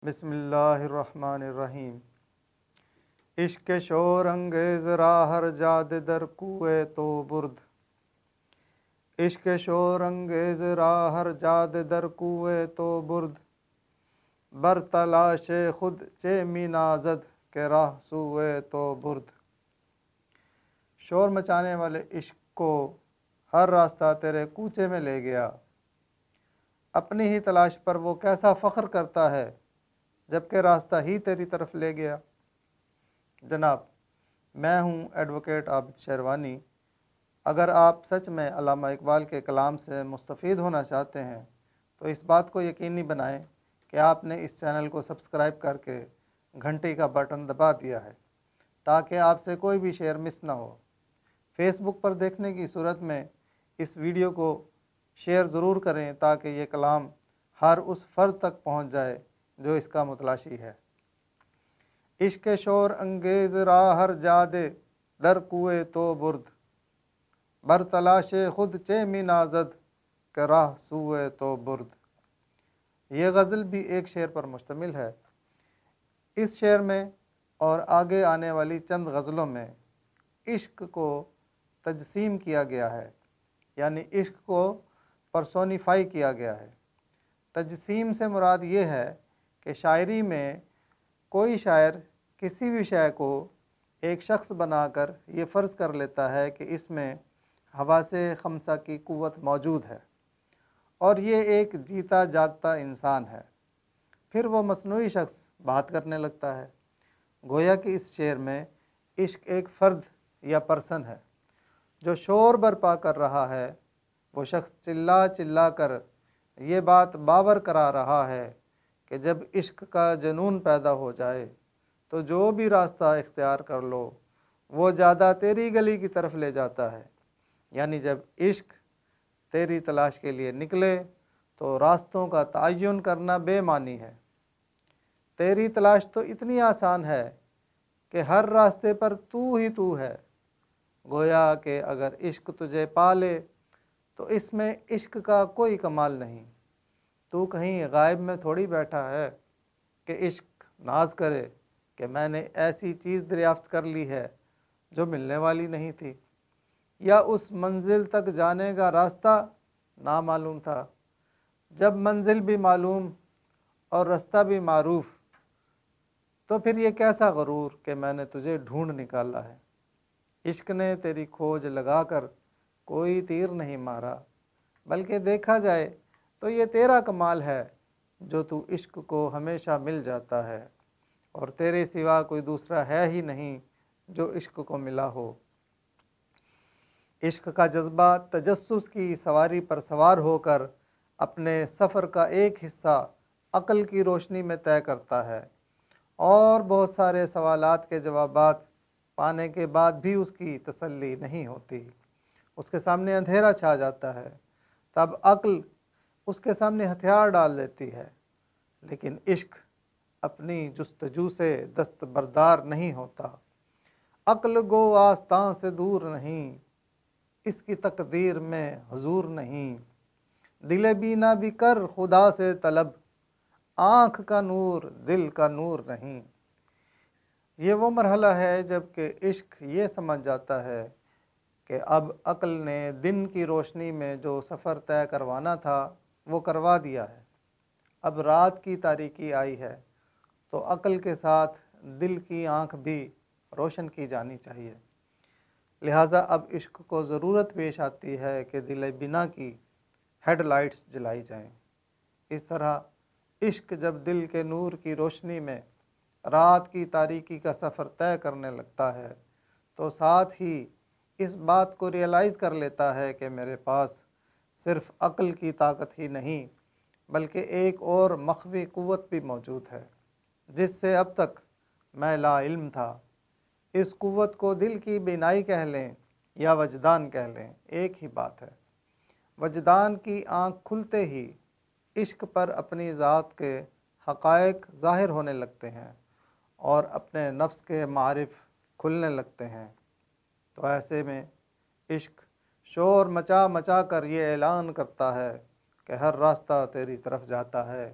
بسم اللہ الرحمن الرحیم۔ عشق شور انگیز راہر جاد در کوئے تو برد، عشق شور انگیز راہر جاد در کوئے تو برد، بر تلاش خود چے می نازد کہ راہ سوئے تو برد۔ شور مچانے والے عشق کو ہر راستہ تیرے کوچے میں لے گیا، اپنی ہی تلاش پر وہ کیسا فخر کرتا ہے جبکہ راستہ ہی تیری طرف لے گیا۔ جناب، میں ہوں ایڈوکیٹ عابد شیروانی۔ اگر آپ سچ میں علامہ اقبال کے کلام سے مستفید ہونا چاہتے ہیں تو اس بات کو یقینی بنائیں کہ آپ نے اس چینل کو سبسکرائب کر کے گھنٹی کا بٹن دبا دیا ہے تاکہ آپ سے کوئی بھی شیئر مس نہ ہو۔ فیس بک پر دیکھنے کی صورت میں اس ویڈیو کو شیئر ضرور کریں تاکہ یہ کلام ہر اس فرد تک پہنچ جائے جو اس کا متلاشی ہے۔ عشق شور انگیز راہر جادے در کوئے تو برد، بر تلاش خود چے می نازد کہ راہ سوئے تو برد۔ یہ غزل بھی ایک شعر پر مشتمل ہے۔ اس شعر میں اور آگے آنے والی چند غزلوں میں عشق کو تجسیم کیا گیا ہے، یعنی عشق کو پرسونیفائی کیا گیا ہے۔ تجسیم سے مراد یہ ہے کہ شاعری میں کوئی شاعر کسی بھی شے کو ایک شخص بنا کر یہ فرض کر لیتا ہے کہ اس میں حواس خمسہ کی قوت موجود ہے اور یہ ایک جیتا جاگتا انسان ہے، پھر وہ مصنوعی شخص بات کرنے لگتا ہے۔ گویا کہ اس شعر میں عشق ایک فرد یا پرسن ہے جو شور برپا کر رہا ہے۔ وہ شخص چلا چلا کر یہ بات باور کرا رہا ہے کہ جب عشق کا جنون پیدا ہو جائے تو جو بھی راستہ اختیار کر لو وہ زیادہ تیری گلی کی طرف لے جاتا ہے، یعنی جب عشق تیری تلاش کے لیے نکلے تو راستوں کا تعین کرنا بے معنی ہے۔ تیری تلاش تو اتنی آسان ہے کہ ہر راستے پر تو ہی تو ہے۔ گویا کہ اگر عشق تجھے پالے تو اس میں عشق کا کوئی کمال نہیں۔ تو کہیں غائب میں تھوڑی بیٹھا ہے کہ عشق ناز کرے کہ میں نے ایسی چیز دریافت کر لی ہے جو ملنے والی نہیں تھی، یا اس منزل تک جانے کا راستہ نامعلوم تھا۔ جب منزل بھی معلوم اور راستہ بھی معروف تو پھر یہ کیسا غرور کہ میں نے تجھے ڈھونڈ نکالا ہے۔ عشق نے تیری کھوج لگا کر کوئی تیر نہیں مارا، بلکہ دیکھا جائے تو یہ تیرا کمال ہے جو تو عشق کو ہمیشہ مل جاتا ہے، اور تیرے سوا کوئی دوسرا ہے ہی نہیں جو عشق کو ملا ہو۔ عشق کا جذبہ تجسس کی سواری پر سوار ہو کر اپنے سفر کا ایک حصہ عقل کی روشنی میں طے کرتا ہے، اور بہت سارے سوالات کے جوابات پانے کے بعد بھی اس کی تسلی نہیں ہوتی۔ اس کے سامنے اندھیرا چھا جاتا ہے، تب عقل اس کے سامنے ہتھیار ڈال دیتی ہے، لیکن عشق اپنی جستجو سے دستبردار نہیں ہوتا۔ عقل گو آستاں سے دور نہیں، اس کی تقدیر میں حضور نہیں۔ دل بینا بھی کر خدا سے طلب، آنکھ کا نور دل کا نور نہیں۔ یہ وہ مرحلہ ہے جب کہ عشق یہ سمجھ جاتا ہے کہ اب عقل نے دن کی روشنی میں جو سفر طے کروانا تھا وہ کروا دیا ہے، اب رات کی تاریکی آئی ہے تو عقل کے ساتھ دل کی آنکھ بھی روشن کی جانی چاہیے۔ لہٰذا اب عشق کو ضرورت پیش آتی ہے کہ دل بنا کی ہیڈ لائٹس جلائی جائیں۔ اس طرح عشق جب دل کے نور کی روشنی میں رات کی تاریکی کا سفر طے کرنے لگتا ہے تو ساتھ ہی اس بات کو ریئلائز کر لیتا ہے کہ میرے پاس صرف عقل کی طاقت ہی نہیں بلکہ ایک اور مخفی قوت بھی موجود ہے جس سے اب تک میں لا علم تھا۔ اس قوت کو دل کی بینائی کہہ لیں یا وجدان کہہ لیں، ایک ہی بات ہے۔ وجدان کی آنکھ کھلتے ہی عشق پر اپنی ذات کے حقائق ظاہر ہونے لگتے ہیں اور اپنے نفس کے معارف کھلنے لگتے ہیں۔ تو ایسے میں عشق شور مچا مچا کر یہ اعلان کرتا ہے کہ ہر راستہ تیری طرف جاتا ہے،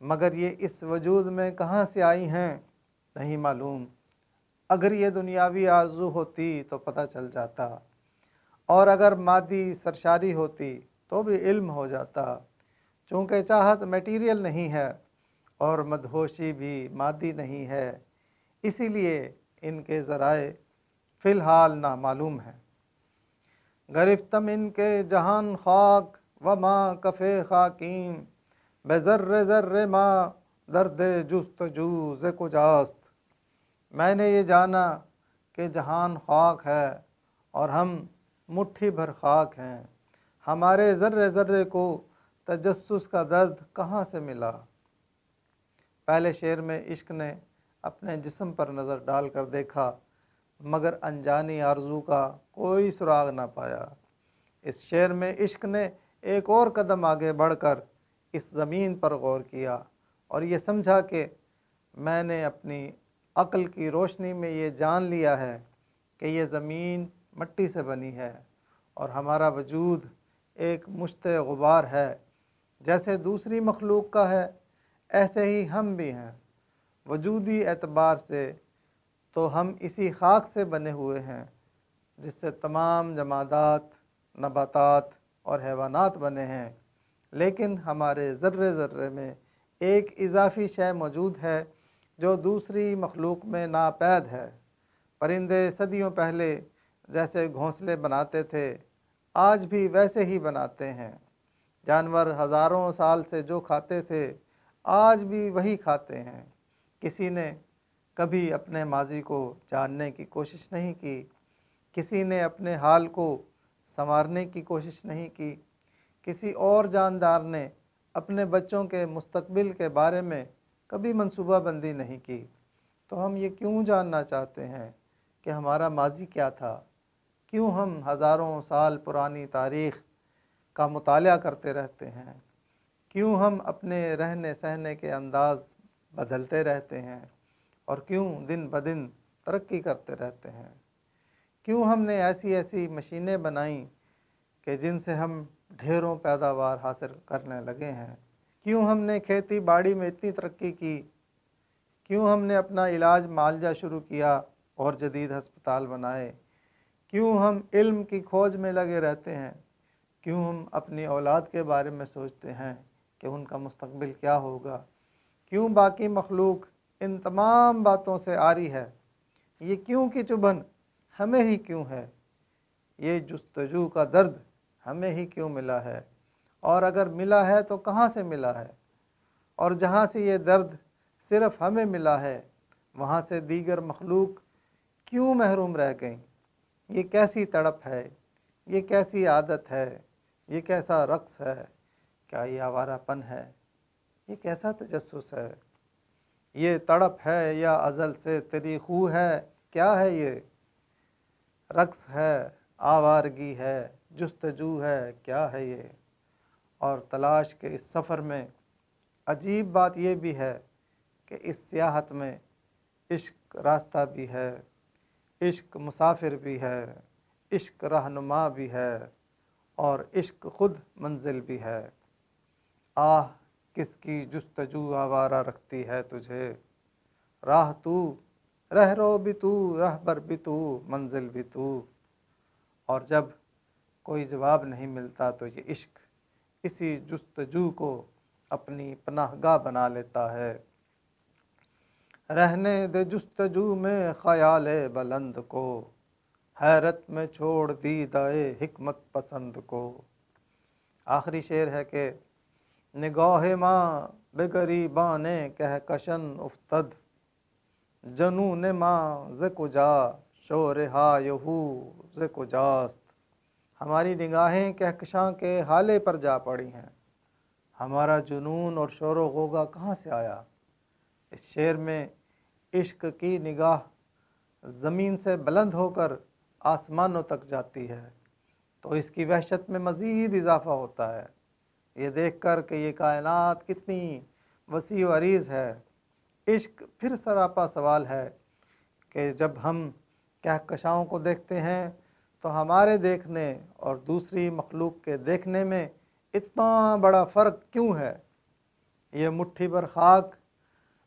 مگر یہ اس وجود میں کہاں سے آئی ہیں نہیں معلوم۔ اگر یہ دنیاوی آرزو ہوتی تو پتہ چل جاتا، اور اگر مادی سرشاری ہوتی تو بھی علم ہو جاتا۔ چونکہ چاہت میٹیریل نہیں ہے اور مدہوشی بھی مادی نہیں ہے، اسی لیے ان کے ذرائع فی الحال نامعلوم ہیں۔ گرفتم ان کے جہان خاک و ماں کفے خاکیم، بے ذر ذر ماں درد جستجو ز کجاست۔ میں نے یہ جانا کہ جہان خاک ہے اور ہم مٹھی بھر خاک ہیں، ہمارے ذرے ذرے کو تجسس کا درد کہاں سے ملا۔ پہلے شعر میں عشق نے اپنے جسم پر نظر ڈال کر دیکھا، مگر انجانی آرزو کا کوئی سراغ نہ پایا۔ اس شعر میں عشق نے ایک اور قدم آگے بڑھ کر اس زمین پر غور کیا اور یہ سمجھا کہ میں نے اپنی عقل کی روشنی میں یہ جان لیا ہے کہ یہ زمین مٹی سے بنی ہے اور ہمارا وجود ایک مشت غبار ہے۔ جیسے دوسری مخلوق کا ہے ایسے ہی ہم بھی ہیں۔ وجودی اعتبار سے تو ہم اسی خاک سے بنے ہوئے ہیں جس سے تمام جمادات، نباتات اور حیوانات بنے ہیں، لیکن ہمارے ذرے ذرے میں ایک اضافی شے موجود ہے جو دوسری مخلوق میں ناپید ہے۔ پرندے صدیوں پہلے جیسے گھونسلے بناتے تھے آج بھی ویسے ہی بناتے ہیں۔ جانور ہزاروں سال سے جو کھاتے تھے آج بھی وہی کھاتے ہیں۔ کسی نے کبھی اپنے ماضی کو جاننے کی کوشش نہیں کی، کسی نے اپنے حال کو سنوارنے کی کوشش نہیں کی، کسی اور جاندار نے اپنے بچوں کے مستقبل کے بارے میں کبھی منصوبہ بندی نہیں کی۔ تو ہم یہ کیوں جاننا چاہتے ہیں کہ ہمارا ماضی کیا تھا؟ کیوں ہم ہزاروں سال پرانی تاریخ کا مطالعہ کرتے رہتے ہیں؟ کیوں ہم اپنے رہنے سہنے کے انداز بدلتے رہتے ہیں اور کیوں دن بدن ترقی کرتے رہتے ہیں؟ کیوں ہم نے ایسی مشینیں بنائیں کہ جن سے ہم ڈھیروں پیداوار حاصل کرنے لگے ہیں؟ کیوں ہم نے کھیتی باڑی میں اتنی ترقی کی؟ کیوں ہم نے اپنا علاج معالجہ شروع کیا اور جدید ہسپتال بنائے؟ کیوں ہم علم کی کھوج میں لگے رہتے ہیں؟ کیوں ہم اپنی اولاد کے بارے میں سوچتے ہیں کہ ان کا مستقبل کیا ہوگا؟ کیوں باقی مخلوق ان تمام باتوں سے عاری ہے؟ یہ کیوں کی چبھن ہمیں ہی کیوں ہے؟ یہ جستجو کا درد ہمیں ہی کیوں ملا ہے؟ اور اگر ملا ہے تو کہاں سے ملا ہے؟ اور جہاں سے یہ درد صرف ہمیں ملا ہے وہاں سے دیگر مخلوق کیوں محروم رہ گئیں؟ یہ کیسی تڑپ ہے؟ یہ کیسی عادت ہے؟ یہ کیسا رقص ہے؟ کیا یہ آوارہ پن ہے؟ یہ کیسا تجسس ہے؟ یہ تڑپ ہے یا ازل سے تیری خو ہے؟ کیا ہے یہ؟ رقص ہے، آوارگی ہے، جستجو ہے، کیا ہے یہ؟ اور تلاش کے اس سفر میں عجیب بات یہ بھی ہے کہ اس سیاحت میں عشق راستہ بھی ہے، عشق مسافر بھی ہے، عشق رہنما بھی ہے اور عشق خود منزل بھی ہے۔ آہ کس کی جستجو آوارہ رکھتی ہے تجھے، راہ تو، رہ رو بھی تو، رہبر بھی تو، منزل بھی تو۔ اور جب کوئی جواب نہیں ملتا تو یہ عشق اسی جستجو کو اپنی پناہ گاہ بنا لیتا ہے۔ رہنے دے جستجو میں خیال بلند کو، حیرت میں چھوڑ دیدہ حکمت پسند کو۔ آخری شعر ہے کہ نگاہ ماں بے گریبان کہکشن افتد، جنون ماں ز کجا شور ہائے ہو ز کجاست۔ ہماری نگاہیں کہکشاں کے ہالے پر جا پڑی ہیں، ہمارا جنون اور شور و غوغا کہاں سے آیا؟ اس شعر میں عشق کی نگاہ زمین سے بلند ہو کر آسمانوں تک جاتی ہے تو اس کی وحشت میں مزید اضافہ ہوتا ہے، یہ دیکھ کر کہ یہ کائنات کتنی وسیع و عریض ہے۔ عشق پھر سراپا سوال ہے کہ جب ہم کہکشاؤں کو دیکھتے ہیں تو ہمارے دیکھنے اور دوسری مخلوق کے دیکھنے میں اتنا بڑا فرق کیوں ہے؟ یہ مٹھی بھر خاک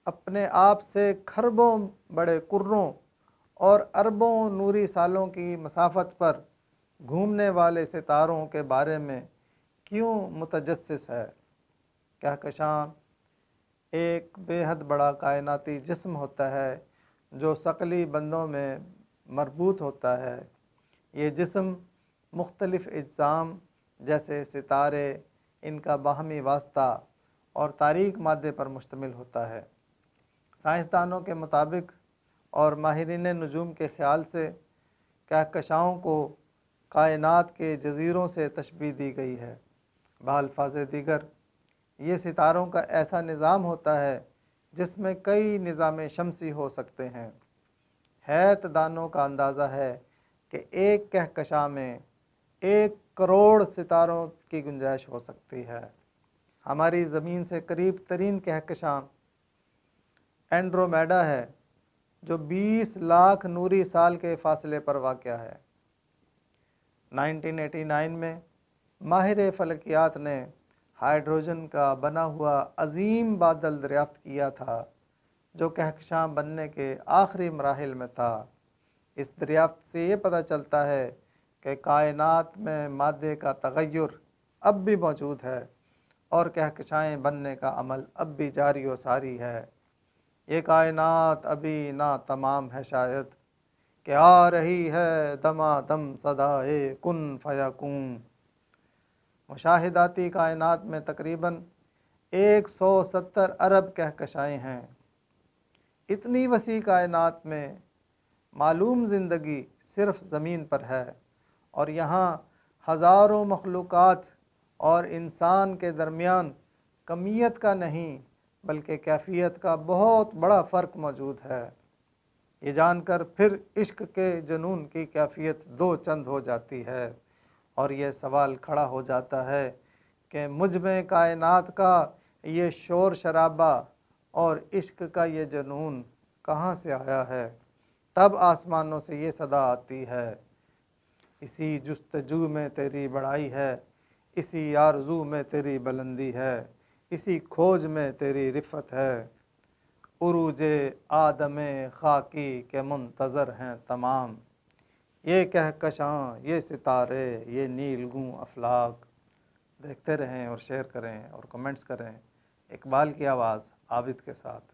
اپنے آپ سے کھربوں بڑے کروں اور اربوں نوری سالوں کی مسافت پر گھومنے والے ستاروں کے بارے میں کیوں متجسس ہے؟ کہکشاں ایک بے حد بڑا کائناتی جسم ہوتا ہے جو ثقلی بندوں میں مربوط ہوتا ہے۔ یہ جسم مختلف اجسام جیسے ستارے، ان کا باہمی واسطہ اور تاریک مادے پر مشتمل ہوتا ہے۔ سائنسدانوں کے مطابق اور ماہرین نجوم کے خیال سے کہکشاؤں کو کائنات کے جزیروں سے تشبیہ دی گئی ہے۔ بالفاظ دیگر یہ ستاروں کا ایسا نظام ہوتا ہے جس میں کئی نظام شمسی ہو سکتے ہیں۔ حیرت دانوں کا اندازہ ہے کہ ایک کہکشاں میں 1 کروڑ ستاروں کی گنجائش ہو سکتی ہے۔ ہماری زمین سے قریب ترین کہکشاں اینڈرومیڈا ہے جو 20 لاکھ نوری سال کے فاصلے پر واقع ہے۔ 1989 میں ماہر فلکیات نے ہائیڈروجن کا بنا ہوا عظیم بادل دریافت کیا تھا جو کہکشاں بننے کے آخری مراحل میں تھا۔ اس دریافت سے یہ پتہ چلتا ہے کہ کائنات میں مادے کا تغیر اب بھی موجود ہے اور کہکشائیں بننے کا عمل اب بھی جاری و ساری ہے۔ یہ کائنات ابھی نہ تمام ہے شاید کہ آ رہی ہے دمادم صدائے کن فیکون۔ مشاہداتی کائنات میں تقریباً 170 ارب کہکشائیں ہیں۔ اتنی وسیع کائنات میں معلوم زندگی صرف زمین پر ہے اور یہاں ہزاروں مخلوقات اور انسان کے درمیان کمیت کا نہیں بلکہ کیفیت کا بہت بڑا فرق موجود ہے۔ یہ جان کر پھر عشق کے جنون کی کیفیت دو چند ہو جاتی ہے اور یہ سوال کھڑا ہو جاتا ہے کہ مجھ میں کائنات کا یہ شور شرابہ اور عشق کا یہ جنون کہاں سے آیا ہے؟ تب آسمانوں سے یہ صدا آتی ہے، اسی جستجو میں تیری بڑائی ہے، اسی آرزو میں تیری بلندی ہے، اسی کھوج میں تیری رفت ہے۔ عروج آدم خاکی کے منتظر ہیں تمام، یہ کہکشاں، یہ ستارے، یہ نیل گوں افلاک۔ دیکھتے رہیں اور شیئر کریں اور کمنٹس کریں۔ اقبال کی آواز عابد کے ساتھ۔